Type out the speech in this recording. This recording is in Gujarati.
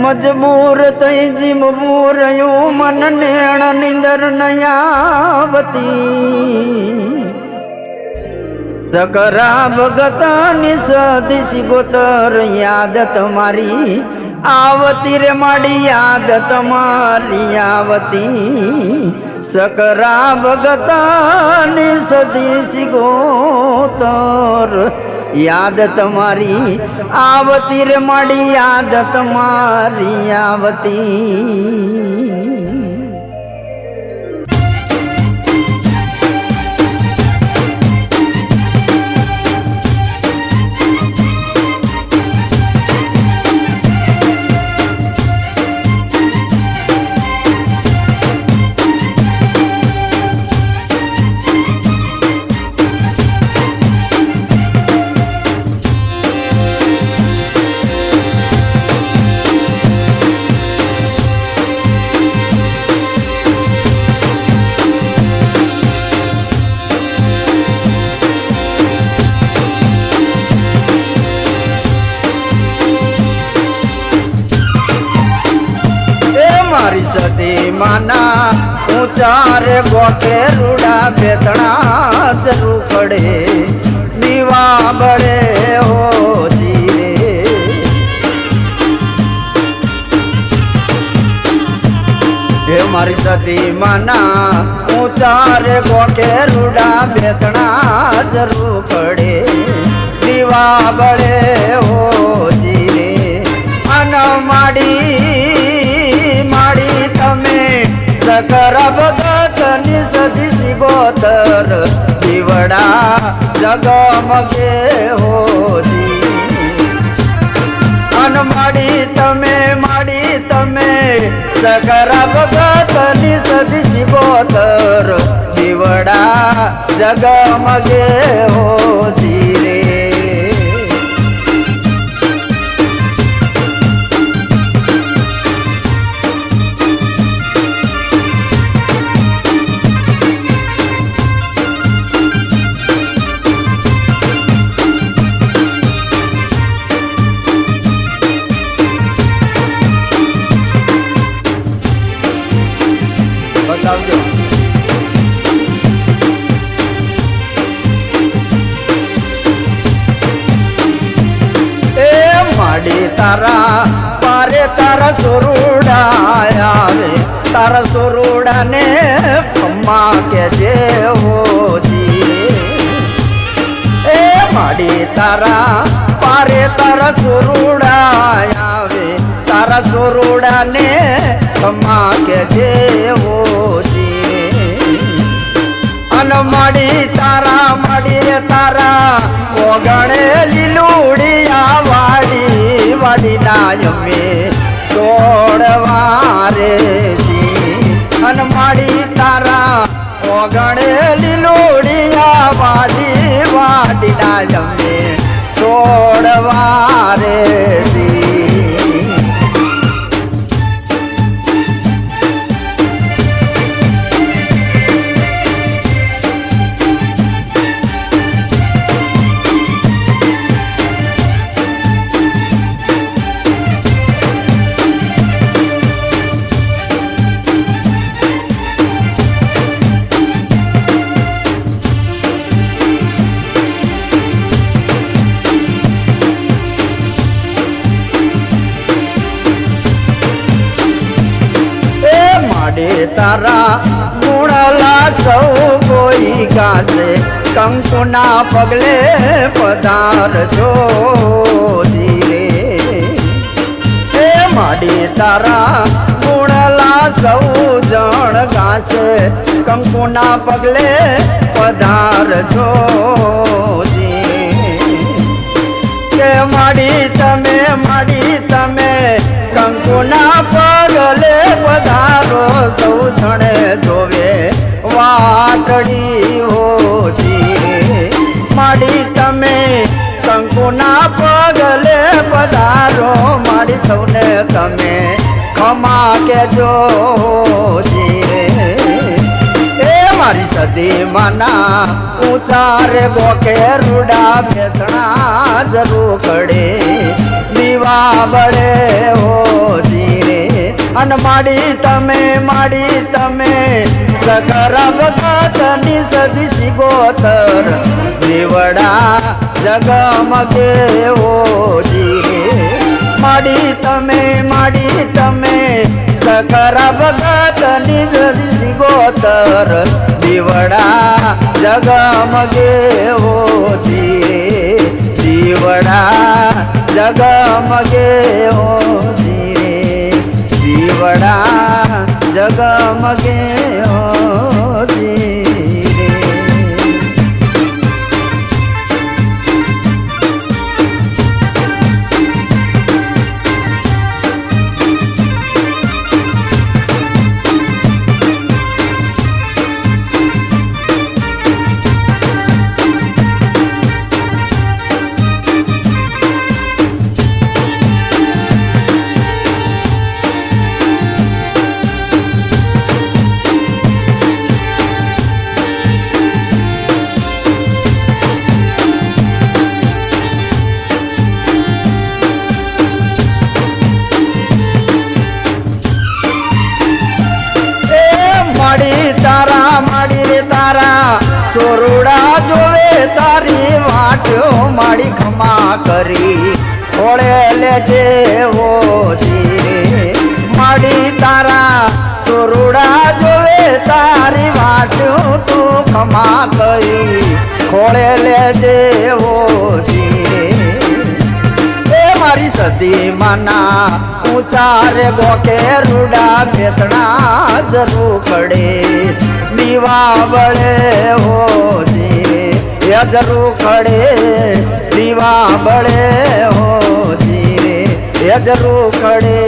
મજબૂર થઈ જીમવું રહ્યું મન નેણ નિંદર નયાવતી સકરા ભગતની સદી સિગોતર યાદ તમારી આવતી રે માડી યાદ તમારી આવતી સકરા ભગતની સદી સિગોતર યાદ તમારી આવતી રે માડી યાદ તમારી આવતી સદી માના ઊંચા રે ગોકે રૂડા બેસણા જરૂર પડે દીવા બળે હો ધીરે હે મારી સદી માના ઊંચા રે ગોકે રૂડા બેસણા જરૂર પડે દીવા બળે હો ધીરે અન માડી તમે સકર ભગતની સદી સિગોતર દીવડા જગમગે હોતી અન માડી તમે સકર ભગતની સદી સિગોતર દીવડા જગમગે હોતી રે બતાવજો એ માડી તારા પારે તારા સોરુડા આવે તારા સોરુડા ને ખમ્મા કે જે હોજી એ માડી તારા પારે તારા સોરુડા આવે તારા સોરુડા ને ખમ્મા કે જે માડી રે તારા ઓગણે લીલુડિયા વાડી નાયમે તોડવા રે અન માડી તારા ઓગણે લીલુડિયા વાડી નાયમે તોડવા રે તારા ગુણલા સૌ કોઈ ગાશે કંકુના પગલે પધારજો ધીરે હે માડી તારા ગુણલા સૌ જણ ગાશે કંકુના પગલે પધારજો કે માડી તમે કંકુના પગલે પધારો સૌ જણે જોવે વાટડી હોજી માડી તમે કંકુના પગલે પધારો માડી સૌને તમે ખમા કેજો જી રે એ મારી સદી માના ઊંચા રે ગોખે રૂડા બેસણા જરૂર કડે દીવા બળે હો ધીરે અન માડી તમે સકર ભગતની સદી સિગોતર દીવડા જગમગે હો ધીરે માડી તમે સકર ભગતની સદી સિગોતર દીવડા જગમગે હો ધીરે દીવડા જગમગે હો ધીરે દીવડા જગમગે હો ધીરે માડી રે તારા સોરુડા જોવે તારી વાટ્યો માડી ખમા કરી ઓળે લેજે હો ધીરે માડી તારા સોરુડા જોવે તારી વાટ્યો તું ખમા કરી ખોળે લેજે હો ધીરે મારી સદી માના ઊંચા રે ગોખે રૂડા બેસણા જરૂર પડે દીવા બળે હો ધીરે એ જરૂર ખડે દીવા બળે હો ધીરે એ જરૂર ખડે